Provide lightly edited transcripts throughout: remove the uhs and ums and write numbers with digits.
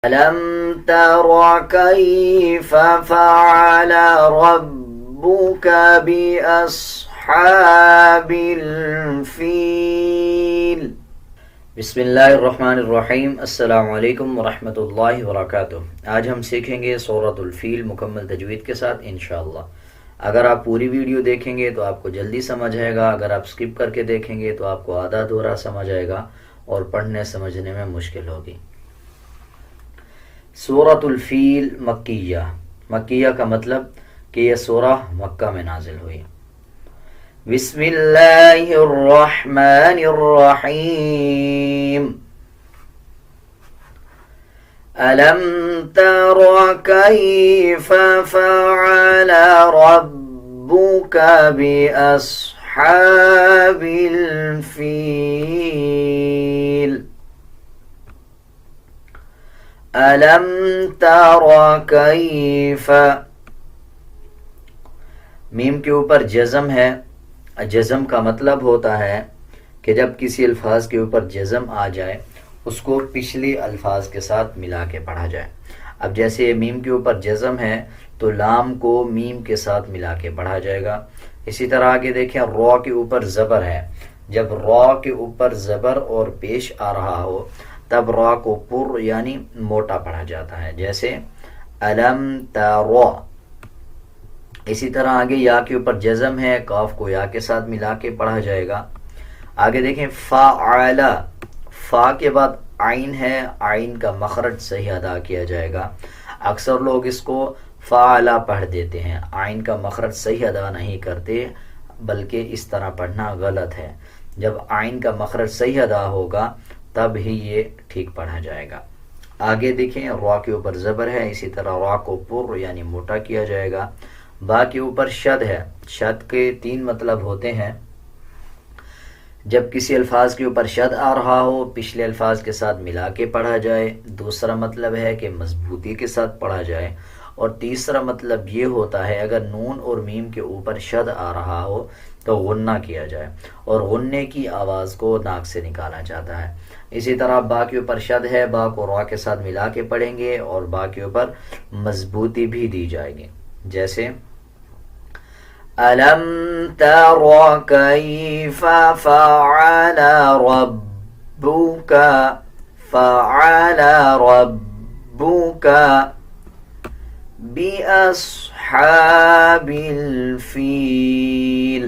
ألم تر كيف فعل ربك بأصحاب الفيل بسم اللہ الرحمن الرحیم۔ السلام علیکم ورحمۃ اللہ وبرکاتہ۔ آج ہم سیکھیں گے سورۃ الفیل مکمل تجوید کے ساتھ انشاءاللہ۔ اگر آپ پوری ویڈیو دیکھیں گے تو آپ کو جلدی سمجھ آئے گا، اگر آپ سکپ کر کے دیکھیں گے تو آپ کو آدھا دورہ سمجھ آئے گا اور پڑھنے سمجھنے میں مشکل ہوگی۔ سورۃ الفیل مکیہ، مکیہ کا مطلب کہ یہ سورہ مکہ میں نازل ہوئی۔ بسم اللہ الرحمن الرحیم۔ ألم تر كيف فعل ربك بأصحاب الفيل ألم تر كيف، میم کے اوپر جزم ہے۔ جزم کا مطلب ہوتا ہے کہ جب کسی الفاظ کے اوپر جزم آ جائے اس کو پچھلی الفاظ کے ساتھ ملا کے پڑھا جائے۔ اب جیسے میم کے اوپر جزم ہے تو لام کو میم کے ساتھ ملا کے پڑھا جائے گا۔ اسی طرح آگے دیکھیں، را کے اوپر زبر ہے، جب را کے اوپر زبر اور پیش آ رہا ہو تب را کو پر یعنی موٹا پڑھا جاتا ہے، جیسے علم ترا۔ اسی طرح آگے یا کے اوپر جزم ہے، کاف کو یا کے ساتھ ملا کے پڑھا جائے گا۔ آگے دیکھیں فعل، فا کے بعد عین ہے، عین کا مخرج صحیح ادا کیا جائے گا۔ اکثر لوگ اس کو فعلا پڑھ دیتے ہیں، عین کا مخرج صحیح ادا نہیں کرتے بلکہ اس طرح پڑھنا غلط ہے۔ جب عین کا مخرج صحیح ادا ہوگا تب ہی یہ ٹھیک پڑھا جائے گا۔ آگے دیکھیں، را کے اوپر زبر ہے، اسی طرح را کو پر یعنی موٹا کیا جائے گا۔ با کے اوپر شد ہے، شد کے تین مطلب ہوتے ہیں۔ جب کسی الفاظ کے اوپر شد آ رہا ہو پچھلے الفاظ کے ساتھ ملا کے پڑھا جائے، دوسرا مطلب ہے کہ مضبوطی کے ساتھ پڑھا جائے، اور تیسرا مطلب یہ ہوتا ہے اگر نون اور میم کے اوپر شد آ رہا ہو تو غنہ کیا جائے، اور غنے کی آواز کو ناک سے نکالا جاتا ہے۔ اسی طرح با کے اوپر شد ہے، با کو را کے ساتھ ملا کے پڑھیں گے اور با کے اوپر مضبوطی بھی دی جائے گی، جیسے ألم تر كيف فعل ربك فعل ربك بأصحاب الفيل۔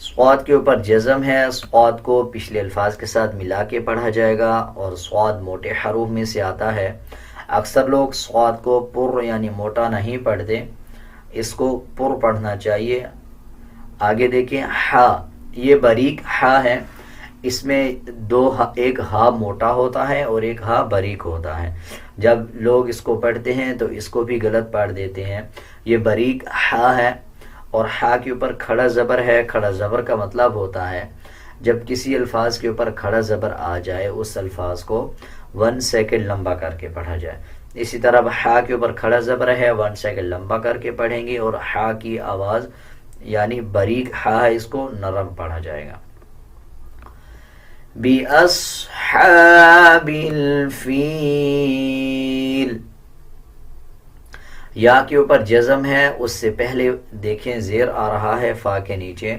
صاد کے اوپر جزم ہے، صاد کو پچھلے الفاظ کے ساتھ ملا کے پڑھا جائے گا اور صاد موٹے حروف میں سے آتا ہے۔ اکثر لوگ صاد کو پر یعنی موٹا نہیں پڑھتے، اس کو پر پڑھنا چاہیے۔ آگے دیکھیں ہا، یہ باریک ہا ہے، اس میں ایک ہا موٹا ہوتا ہے اور ایک ہا باریک ہوتا ہے۔ جب لوگ اس کو پڑھتے ہیں تو اس کو بھی غلط پڑھ دیتے ہیں۔ یہ باریک ہا ہے اور ہا کے اوپر کھڑا زبر ہے۔ کھڑا زبر کا مطلب ہوتا ہے جب کسی الفاظ کے اوپر کھڑا زبر آ جائے اس الفاظ کو 1 سیکنڈ لمبا کر کے پڑھا جائے۔ اسی طرح ہا کے اوپر کھڑا زبر ہے، 1 سیکنڈ لمبا کر کے پڑھیں گے، اور ہا کی آواز یعنی باریک ہا ہے، اس کو نرم پڑھا جائے گا۔ بِأَصْحَابِ الْفِيلِ، یا کے اوپر جزم ہے، اس سے پہلے دیکھیں زیر آ رہا ہے فا کے نیچے۔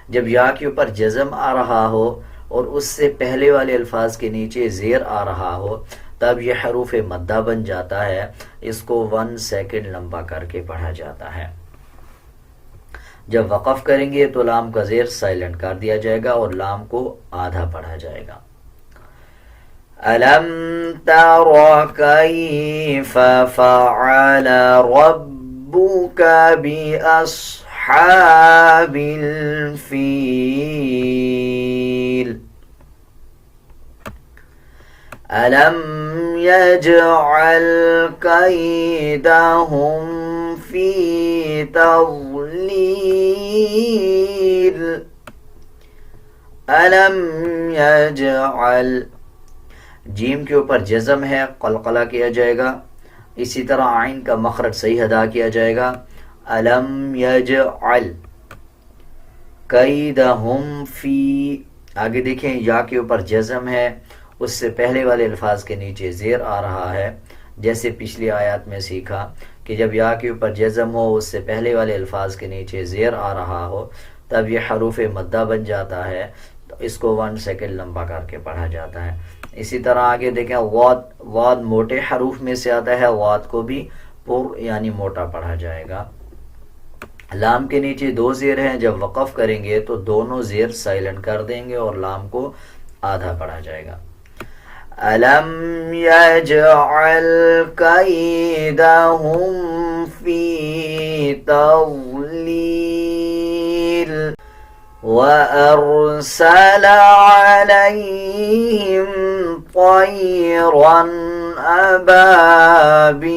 جب یا کے اوپر جزم آ رہا ہو اور اس سے پہلے والے الفاظ کے نیچے زیر آ رہا ہو تب یہ حروف مدہ بن جاتا ہے، اس کو 1 سیکنڈ لمبا کر کے پڑھا جاتا ہے۔ جب وقف کریں گے تو لام کا زیر سائلنٹ کر دیا جائے گا اور لام کو آدھا پڑھا جائے گا۔ أَلَمْ تَرَ كَيْفَ فَعَلَ رَبُّكَ بِأَصْحَابِ الْفِيلِ أَلَمْ يَجْعَلْ كَيْدَهُمْ فِي تَضْلِيلٍ أَلَمْ يَجْعَلْ، جیم کے اوپر جزم ہے، قلقلہ کیا جائے گا، اسی طرح عین کا مخرج صحیح ادا کیا جائے گا۔ أَلَمْ يَجْعَلْ قیدہم فی، آگے دیکھیں یا کے اوپر جزم ہے اس سے پہلے والے الفاظ کے نیچے زیر آ رہا ہے، جیسے پچھلی آیات میں سیکھا کہ جب یا کے اوپر جزم ہو اس سے پہلے والے الفاظ کے نیچے زیر آ رہا ہو تب یہ حروف مدہ بن جاتا ہے، تو اس کو 1 سیکنڈ لمبا کر کے پڑھا جاتا ہے۔ اسی طرح آگے دیکھیں واد موٹے حروف میں سے آتا ہے، واد کو بھی پر یعنی موٹا پڑھا جائے گا۔ لام کے نیچے 2 زیر ہیں، جب وقف کریں گے تو دونوں زیر سائلنٹ کر دیں گے اور لام کو آدھا پڑھا جائے گا۔ أَلَمْ يَجْعَلْ كَيْدَهُمْ فِي تَضْلِيلٍ وَأَرْسَلَ عَلَيْهِمْ طَيْرًا أَبَابِيلَ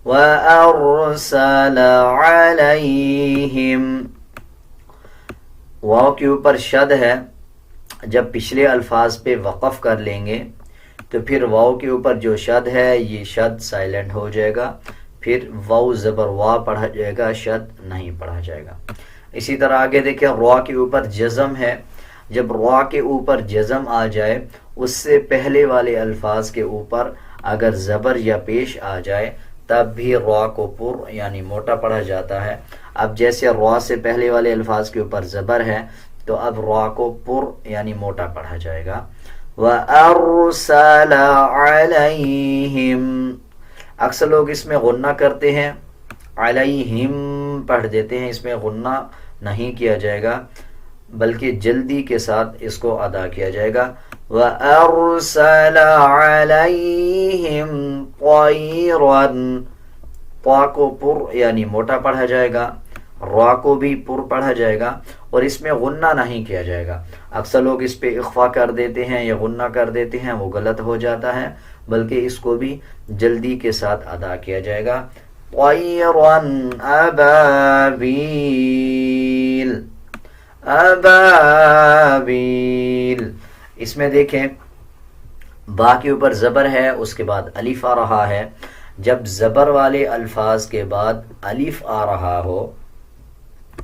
وَأَرْسَلَ عَلَيْهِمْ، واو کے اوپر شد ہے، جب پچھلے الفاظ پہ وقف کر لیں گے تو پھر واو کے اوپر جو شد ہے یہ شد سائلنٹ ہو جائے گا، پھر واو زبر وا پڑھا جائے گا، شد نہیں پڑھا جائے گا۔ اسی طرح آگے دیکھیں را کے اوپر جزم ہے، جب را کے اوپر جزم آ جائے اس سے پہلے والے الفاظ کے اوپر اگر زبر یا پیش آ جائے تب بھی را کو پر یعنی موٹا پڑھا جاتا ہے۔ اب جیسے را سے پہلے والے الفاظ کے اوپر زبر ہے تو اب را کو پر یعنی موٹا پڑھا جائے گا۔ وَأَرْسَلَ عَلَيْهِمْ، اکثر لوگ اس میں غنہ کرتے ہیں، علیہم پڑھ دیتے ہیں، اس میں غنہ نہیں کیا جائے گا بلکہ جلدی کے ساتھ اس کو ادا کیا جائے گا۔ وَأَرْسَلَ عَلَيْهِمْ طَيْرًا، طا کو پر یعنی موٹا پڑھا جائے گا، را کو بھی پر پڑھا جائے گا اور اس میں غنہ نہیں کیا جائے گا۔ اکثر لوگ اس پہ اخفا کر دیتے ہیں یا غنہ کر دیتے ہیں، وہ غلط ہو جاتا ہے، بلکہ اس کو بھی جلدی کے ساتھ ادا کیا جائے گا۔ طَيْرًا أَبَابِيلَ، ابابیل، اس میں دیکھیں با کے اوپر زبر ہے، اس کے بعد الف آ رہا ہے، جب زبر والے الفاظ کے بعد الف آ رہا ہو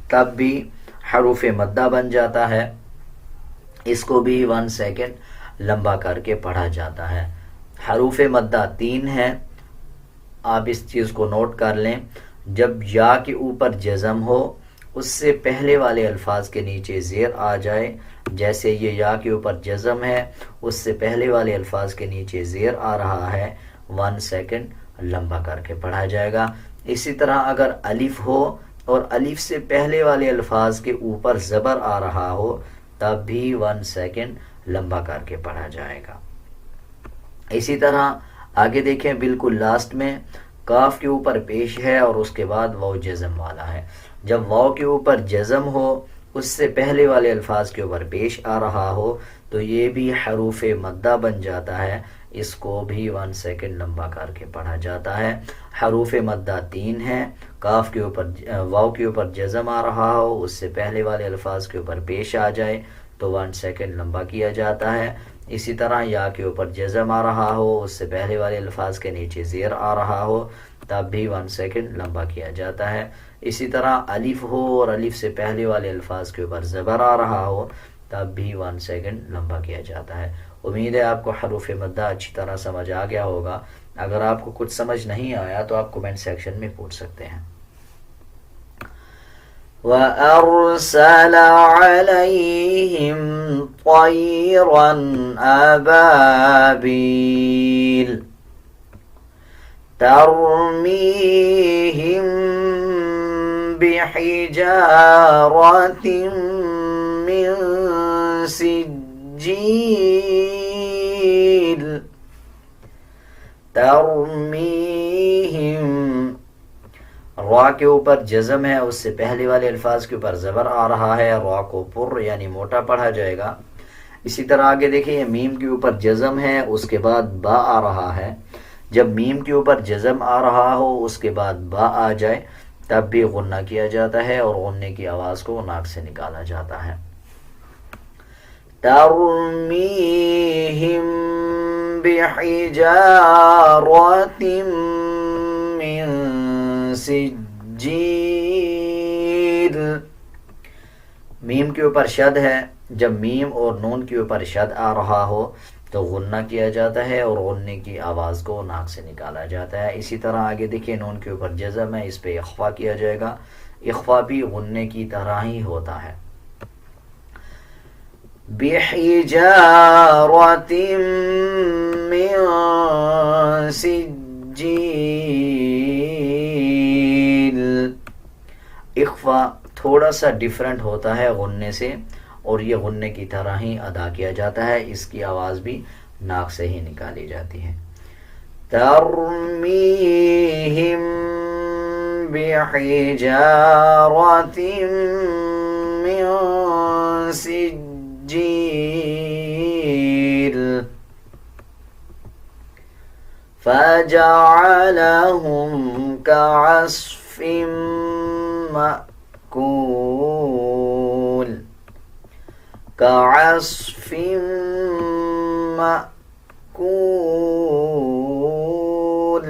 تب بھی حروف مدہ بن جاتا ہے، اس کو بھی 1 سیکنڈ لمبا کر کے پڑھا جاتا ہے۔ حروف مدہ 3 ہیں، آپ اس چیز کو نوٹ کر لیں، جب یا کے اوپر جزم ہو اس سے پہلے والے الفاظ کے نیچے زیر آ جائے، جیسے یہ یا کے اوپر جزم ہے اس سے پہلے والے الفاظ کے نیچے زیر آ رہا ہے، 1 سیکنڈ لمبا کر کے پڑھا جائے گا۔ اسی طرح اگر الف ہو اور الف سے پہلے والے الفاظ کے اوپر زبر آ رہا ہو تب بھی 1 سیکنڈ لمبا کر کے پڑھا جائے گا۔ اسی طرح آگے دیکھیں بالکل لاسٹ میں کاف کے اوپر پیش ہے اور اس کے بعد واو جزم والا ہے، جب واو کے اوپر جزم ہو اس سے پہلے والے الفاظ کے اوپر پیش آ رہا ہو تو یہ بھی حروف مدہ بن جاتا ہے، اس کو بھی 1 سیکنڈ لمبا کر کے پڑھا جاتا ہے۔ حروف مدہ 3 ہیں، کاف کے اوپر واو کے اوپر جزم آ رہا ہو اس سے پہلے والے الفاظ کے اوپر پیش آ جائے تو 1 سیکنڈ لمبا کیا جاتا ہے۔ اسی طرح یا کے اوپر جزم آ رہا ہو اس سے پہلے والے الفاظ کے نیچے زیر آ رہا ہو تب بھی 1 سیکنڈ لمبا کیا جاتا ہے۔ اسی طرح الف ہو اور الف سے پہلے والے الفاظ کے اوپر زبر آ رہا ہو تب بھی 1 سیکنڈ لمبا کیا جاتا ہے۔ امید ہے آپ کو حروف مدہ اچھی طرح سمجھ آ گیا ہوگا، اگر آپ کو کچھ سمجھ نہیں آیا تو آپ کمنٹ سیکشن میں پوچھ سکتے ہیں۔ وَأَرْسَلَ عَلَيْهِمْ طَيْرًا أَبَابِيلَ تَرْمِيهِمْ بِحِجَارَةٍ مِّن سِجِّيلٍ تَرْمِيهِمْ، را کے اوپر جزم ہے اس سے پہلے والے الفاظ کے اوپر زبر آ رہا ہے، را کو پر یعنی موٹا پڑھا جائے گا۔ اسی طرح آگے دیکھیں یہ میم کے اوپر جزم ہے اس کے بعد با آ رہا ہے، جب میم کے اوپر جزم آ رہا ہو اس کے بعد با آ جائے تب بھی غنہ کیا جاتا ہے اور غننے کی آواز کو ناک سے نکالا جاتا ہے۔ تَرْمِيهِمْ بِحِجَارَةٍ مِّن سِجِّيلٍ میم کے اوپر شد ہے، جب میم اور نون کے اوپر شد آ رہا ہو تو غنہ کیا جاتا ہے اور غننے کی آواز کو ناک سے نکالا جاتا ہے۔ اسی طرح آگے دیکھیں نون کے اوپر جزم ہے، اس پہ اخفا کیا جائے گا، اخفا بھی غننے کی طرح ہی ہوتا ہے۔ بِحِجَارَةٍ مِّن سِجِّيلٍ، اخفا تھوڑا سا ڈیفرنٹ ہوتا ہے غننے سے، اور یہ غننے کی طرح ہی ادا کیا جاتا ہے، اس کی آواز بھی ناک سے ہی نکالی جاتی ہے۔ ترمیہم بحجارۃ من سجیل فجعلہم کعصف مأکول، کعصف مأکول،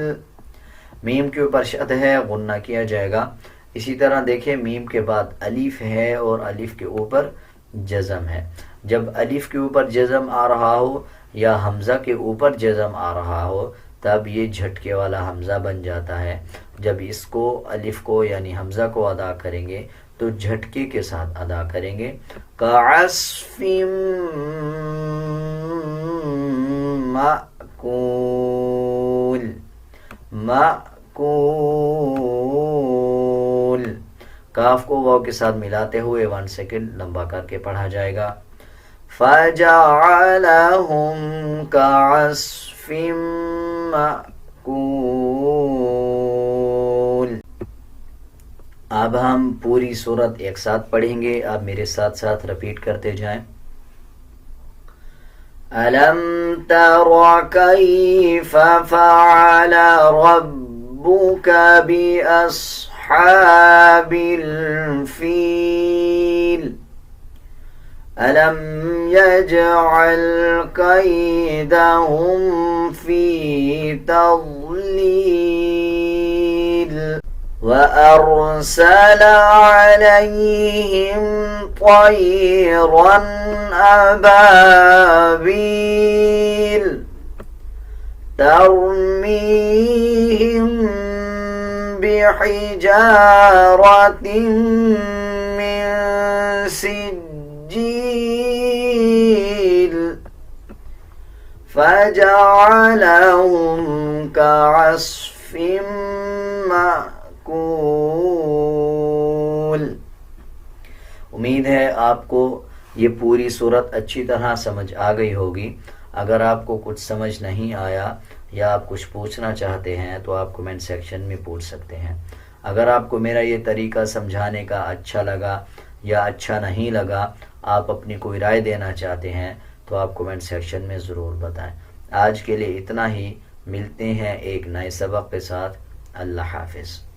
میم کے اوپر شد ہے، غنہ کیا جائے گا۔ اسی طرح دیکھیں میم کے بعد الف ہے اور الف کے اوپر جزم ہے، جب الف کے اوپر جزم آ رہا ہو یا حمزہ کے اوپر جزم آ رہا ہو تب یہ جھٹکے والا حمزہ بن جاتا ہے۔ جب اس کو الف کو یعنی حمزہ کو ادا کریں گے تو جھٹکے کے ساتھ ادا کریں گے، کعصف مأکول، مأکول، کاف کو واو کے ساتھ ملاتے ہوئے 1 سیکنڈ لمبا کر کے پڑھا جائے گا۔ فَجَعَلَهُمْ كَعَصْفٍ مَأْكُولٍ۔ اب ہم پوری سورت ایک ساتھ پڑھیں گے، آپ میرے ساتھ ساتھ رپیٹ کرتے جائیں۔ أَلَمْ تَرَ كَيْفَ فَعَلَ رَبُّكَ بِأَصْحَابِ الْفِيلِ أَلَمْ يَجْعَلْ كَيْدَهُمْ فِي تَضْلِيلٍ وَأَرْسَلَ عَلَيْهِمْ طَيْرًا أَبَابِيلَ تَرْمِيهِمْ بِحِجَارَةٍ مِّن سِجِّيلٍ فَجَعَلَهُمْ كَعَصْفٍ مَّأْكُولٍ۔ امید ہے آپ کو یہ پوری صورت اچھی طرح سمجھ آ گئی ہوگی۔ اگر آپ کو کچھ سمجھ نہیں آیا یا آپ کچھ پوچھنا چاہتے ہیں تو آپ کمنٹ سیکشن میں پوچھ سکتے ہیں۔ اگر آپ کو میرا یہ طریقہ سمجھانے کا اچھا لگا یا اچھا نہیں لگا، آپ اپنی کوئی رائے دینا چاہتے ہیں تو آپ کمنٹ سیکشن میں ضرور بتائیں۔ آج کے لیے اتنا ہی، ملتے ہیں ایک نئے سبق کے ساتھ۔ اللہ حافظ۔